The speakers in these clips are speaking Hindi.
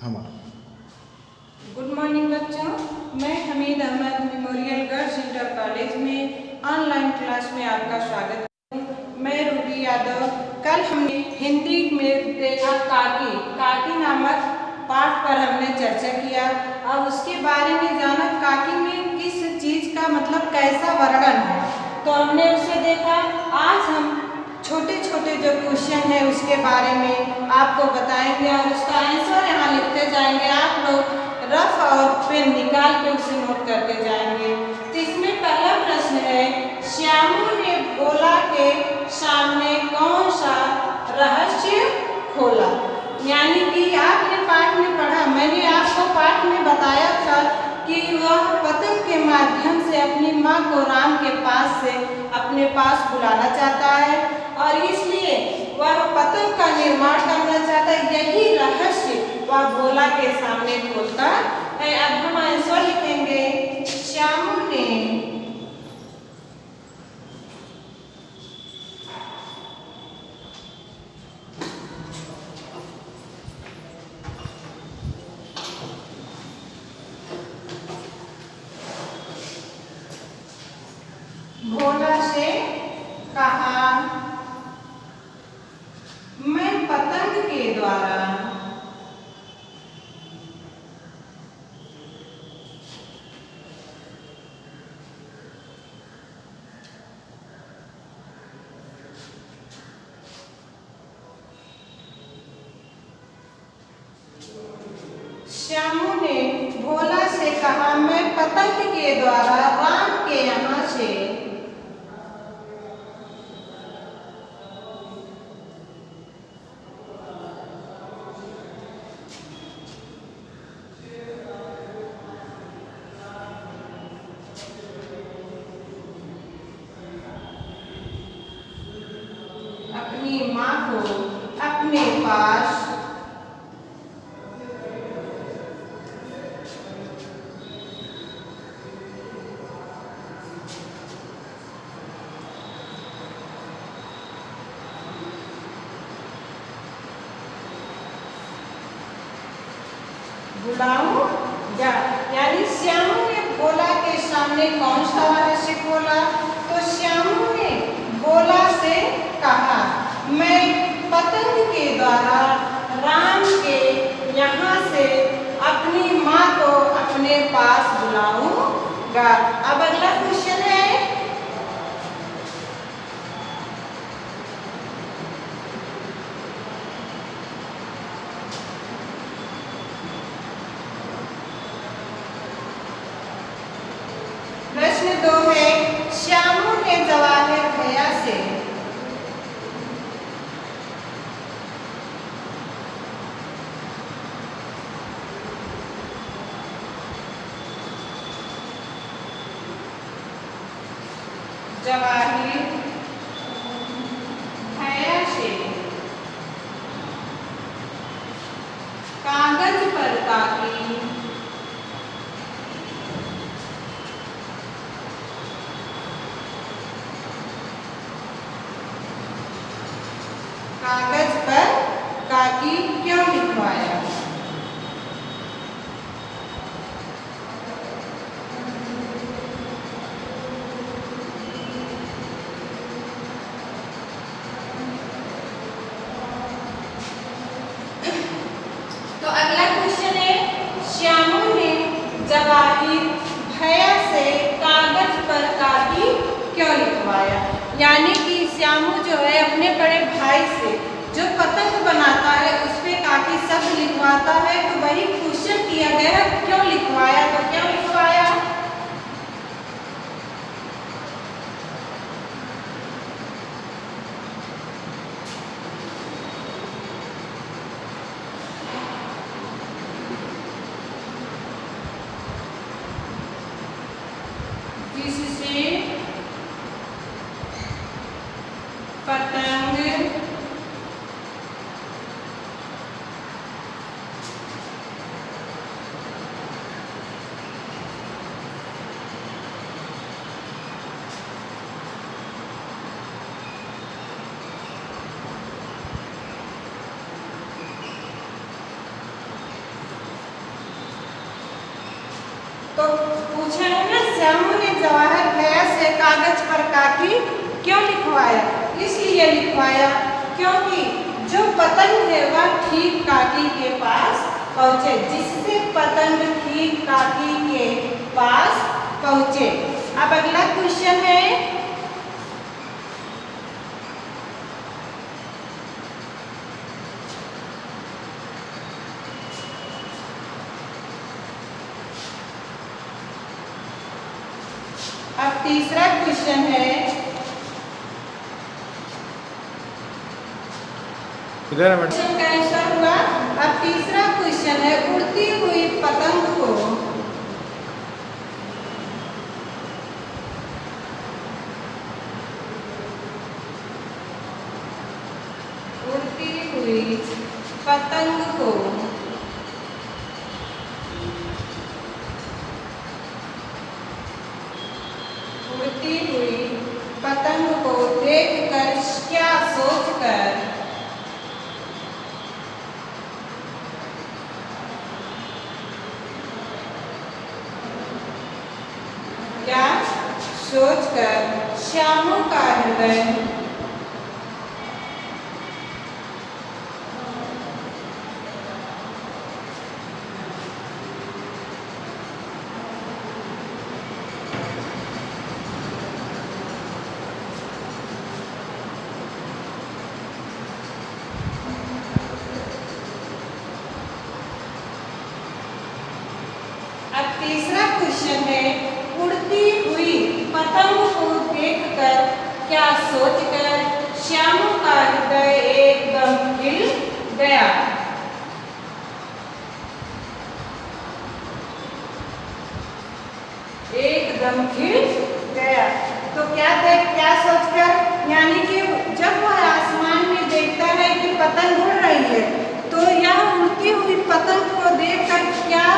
हमारा। गुड मॉर्निंग बच्चों, मैं Hamid Ahmad memorial girls inter college में ऑनलाइन क्लास में आपका स्वागत है। मैं रूबी यादव। कल हमने हिंदी में देखा काकी नामक पाठ पर हमने चर्चा किया। अब उसके बारे में जाना काकी में किस चीज़ का मतलब कैसा वर्णन है, तो हमने उसे देखा। आज हम छोटे छोटे जो क्वेश्चन है उसके बारे में आपको बताएंगे और उसका आंसर यहाँ लिखते जाएंगे। आप लोग रफ और पेन निकाल के उसे नोट करते जाएंगे। तो इसमें पहला प्रश्न है, श्यामू ने भोला के सामने कौन सा रहस्य खोला। यानी कि आपने पाठ में पढ़ा, मैंने आपको पाठ में बताया था कि वह पतंग के माध्यम से अपनी माँ को राम के पास से अपने पास बुलाना चाहता है और इसलिए वह पतंग का निर्माण करना चाहता है। यही रहस्य वह भोला के सामने खोलता है। अब हम आंसर लिखेंगे, श्यामू ने भोला से कहा, मैं पतंग के द्वारा श्यामू ने भोला से कहा, मैं पतंग के द्वारा राम के यहाँ से अपनी माँ को अपने पास बुलाऊंगा। यानी श्यामू ने भोला के सामने कौन सा रहस्य खोला, तो श्यामू ने भोला से कहा, मैं पतंग के द्वारा राम के यहाँ से अपनी माँ को अपने पास बुलाऊंगा। अब अगला क्वेश्चन है, प्रश्न 2 है, श्यामू ने जवाहिर भैया से कागज पर काकी क्यों लिखवाया। तो अगला क्वेश्चन है, श्यामू ने जवाहिर भैया से कागज पर काकी क्यों लिखवाया। यानी कि श्यामू जो है अपने बड़े भाई से जो पतंग बनाता है उस पे काकी शब्द लिखवाता है। तो वही क्वेश्चन किया गया है, क्यों लिखवाया, तो क्यों लिखवाया। जिससे पतंग श्यामू ने जवाहर भैया से कागज पर काकी क्यों लिखवाया? इसलिए लिखवाया क्योंकि जो पतंग है वह ठीक काकी के पास पहुँचे, जिससे पतंग ठीक काकी के पास पहुँचे। अब अगला क्वेश्चन है, अब तीसरा क्वेश्चन है, क्वेश्चन का आंसर हुआ। अब तीसरा क्वेश्चन है, उड़ती हुई पतंग को पतंग को उड़ती हुई पतंग को देखकर क्या सोचकर श्यामू का हृदय अब तीसरा क्वेश्चन है, उड़ती हुई पतंग को देखकर क्या सोचकर श्यामू का हृदय एकदम खिल गया। एकदम खिल गया तो क्या सोचकर, यानी कि जब वह आसमान में देखता है कि पतंग उड़ रही है तो यह उड़ती हुई पतंग को देखकर क्या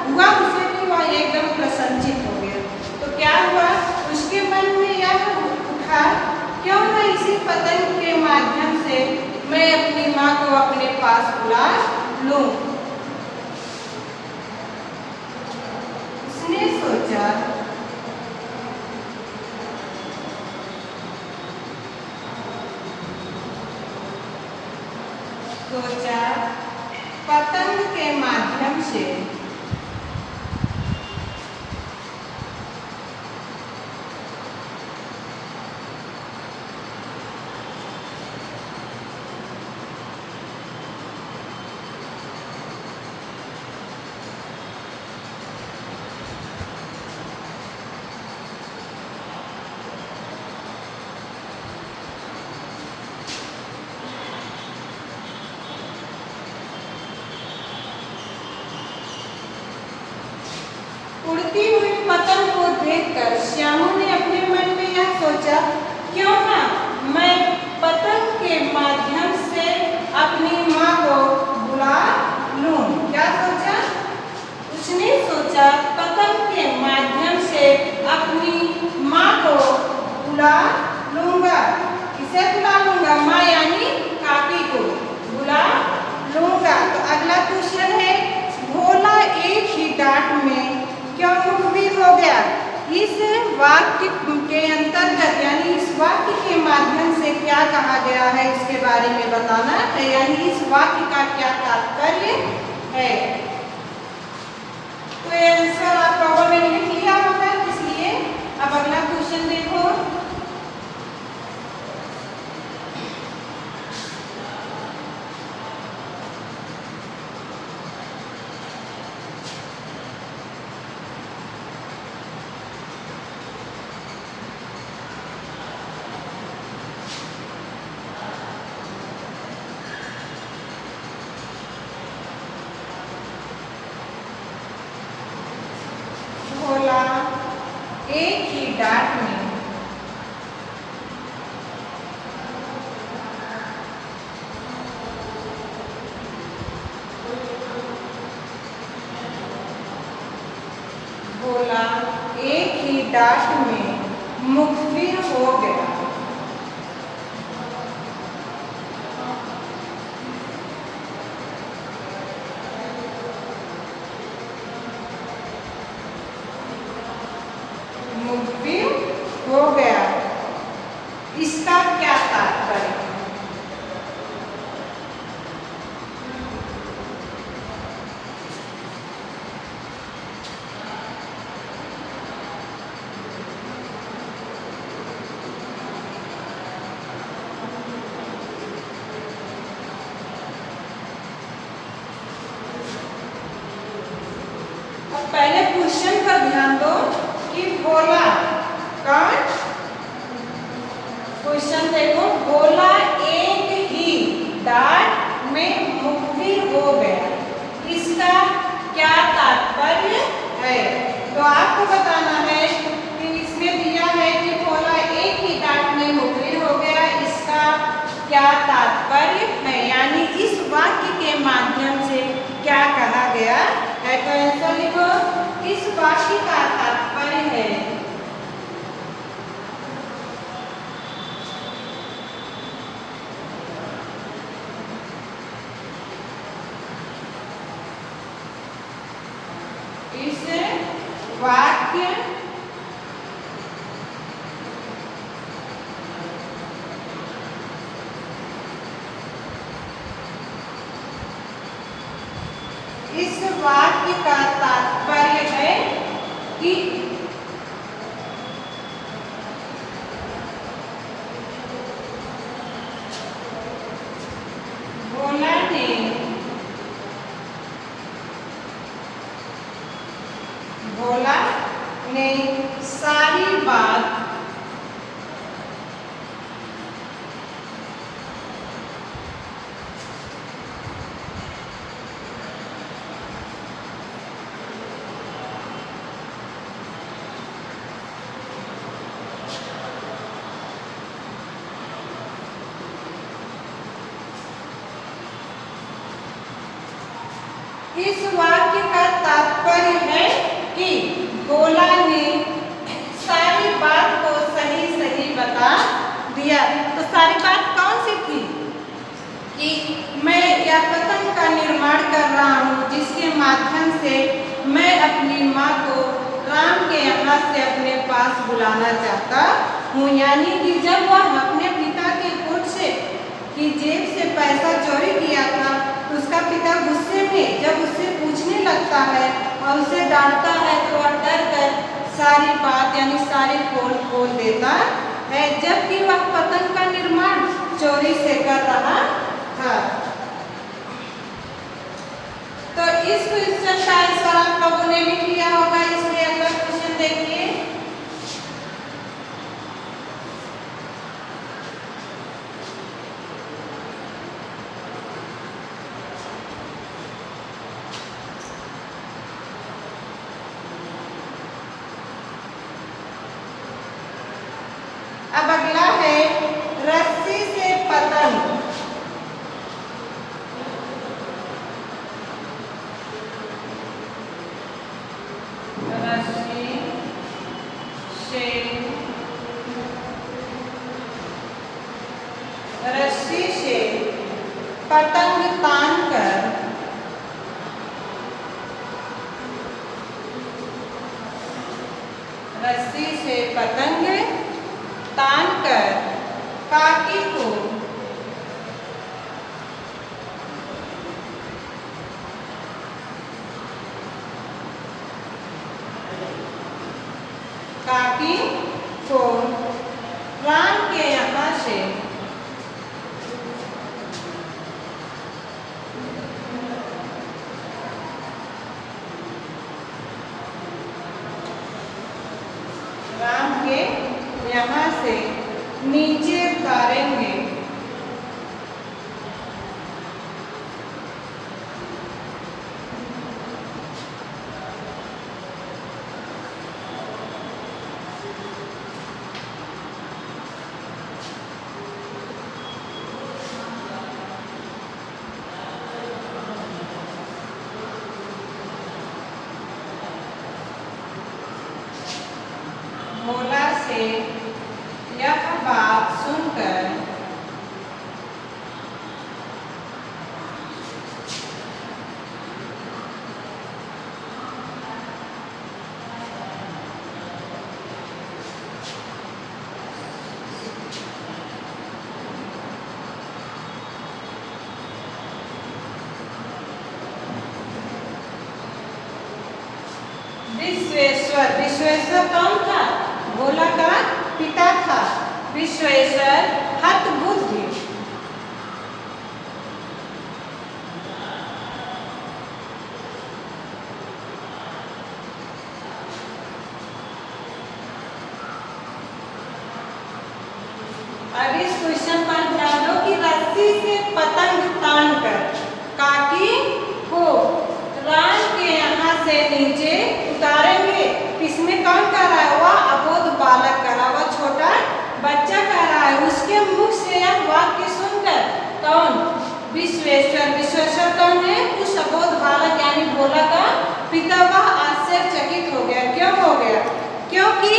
हुआ उसे, वह एकदम प्रसन्नचित हो गया। तो क्या हुआ, उसके मन में यह उठा, क्यों न इसी पतंग के माध्यम से मैं अपनी माँ को अपने पास बुला लूं। उसने सोचा पतंग के माध्यम से उड़ती हुई पतंग को देखकर श्यामू ने अपने मन में यह सोचा, क्यों ना मैं पतंग के माध्यम से अपनी माँ को बुला लूं। क्या सोचा, उसने सोचा पतंग के माध्यम से अपनी माँ को बुला लूंगा। किसे बुला लूंगा, माँ यानी काकी को बुला लूंगा। तो अगला क्वेश्चन है, भोला एक ही डांट में क्यों मुखबिर हो गया। इस वाक्य के अंतर्गत यानी इस वाक्य के माध्यम से क्या कहा गया है इसके बारे में बताना है, यानी इस वाक्य का क्या तात्पर्य है। तो ये आंसर आप लोगों ने लिख लिया होगा, इसलिए अब अगला क्वेश्चन देखो। एक ही डांट में भोला एक ही डांट में मुखबिर हो गया। कि भोला कौन, क्वेश्चन देखो, भोला एक ही डांट में मुखबिर हो गया, इसका क्या तात्पर्य है? तो आपको बताना है कि इसमें दिया है कि भोला एक ही डांट में मुखबिर हो गया, इसका क्या तात्पर्य है, यानी इस वाक्य के माध्यम से क्या कहा गया है। तो आंसर लिखो, इस वाक्य का तात्पर्य है इस वाक्य इस वाक्य का तात्पर्य है कि भोला ने सारी बात इस वाक्य का तात्पर्य है कि भोला ने सारी बात को सही सही बता दिया। तो सारी बात कौन सी थी कि मैं यह पतंग का निर्माण कर रहा हूँ, जिसके माध्यम से मैं अपनी माँ को राम के यहाँ से अपने पास बुलाना चाहता हूँ। यानी कि जब वह अपने पिता के कोट से की जेब से पैसा चोरी किया था, तो उसका पिता गुस्से में जब उससे पूछने लगता है और उसे डांटता है, तो वह डर कर सारी बात यानी सारी पोल खोल देता है, जबकि वह पतंग का निर्माण चोरी से कर रहा था। तो इस क्वेश्चन का आंसर आप लोगों ने लिख लिया होगा, इसलिए अगला क्वेश्चन देखिए। अब अगला है रस्सी से पतंग। रस्सी से पतंग तानकर रस्सी से पतंग तानकर काकी को राम के यहाँ से यहाँ से नीचे उतारेंगे। भोला से यह बात सुनकर विश्वेश्वर कौन था? भोला का पिता था। विश्वेश्वर हतबुद्धि रस्सी से पतंग तान कर काकी को रान के यहाँ से नीचे उतारेंगे। इसमें कौन कर रहा है? वह अबोध बालक कर रहा है, वह छोटा बच्चा कर रहा है। उसके मुख से यह वाक्य सुनकर कौन? विश्वेश्वर। विश्वेश्वर कौन है? उस अबोध बालक यानी भोला का पिता। वह आश्चर्यचकित हो गया। क्यों हो गया? क्योंकि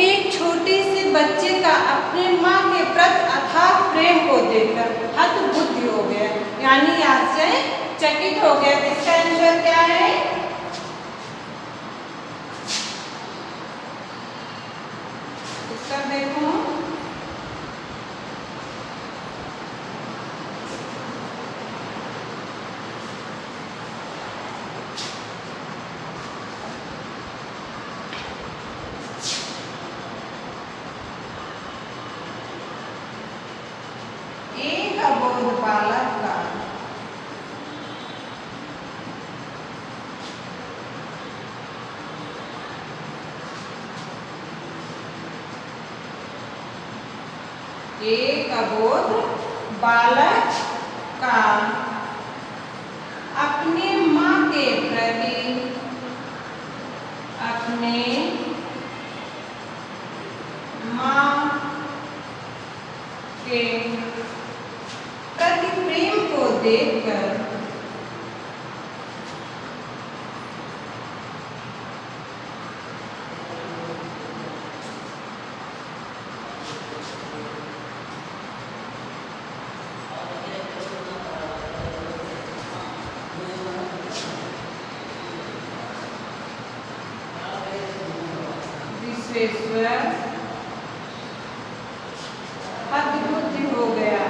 एक छोटे से बच्चे का अपने माँ के प्रति अथाह प्रेम को देखकर हतबुद्धि हो गया, यानी आश्चर्यचकित हो गया। इसका आंसर क्या है? उत्तर देखो। एक अबोध बालक का अपने माँ के प्रति प्रेम को देखकर विश्वेश्वर हतबुद्धि हो गया।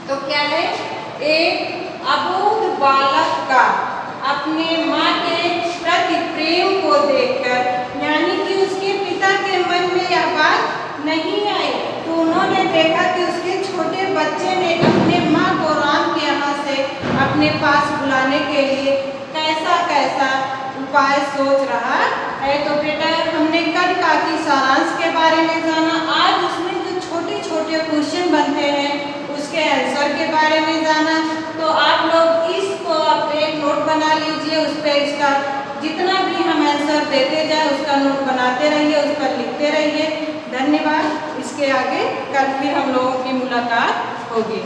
तो क्या है? एक अबोध बालक का अपने माँ के प्रति प्रेम को देखकर, यानी कि उसके पिता के मन में यह बात नहीं आई, तो उन्होंने देखा कि उसके छोटे बच्चे ने अपने माँ को राम के यहाँ से अपने पास बुलाने के लिए कैसा कैसा उपाय सोच रहा है। तो बेटा हमने कल काकी सारांश के बारे में जाना। आज उसमें जो छोटे छोटे क्वेश्चन बनते हैं उसके आंसर के बारे में जाना। तो आप लोग इसको आप एक नोट बना लीजिए, उस पर इसका जितना भी हम आंसर देते जाए उसका नोट बनाते रहिए, उस पर लिखते रहिए। धन्यवाद। इसके आगे कल फिर हम लोगों की मुलाकात होगी।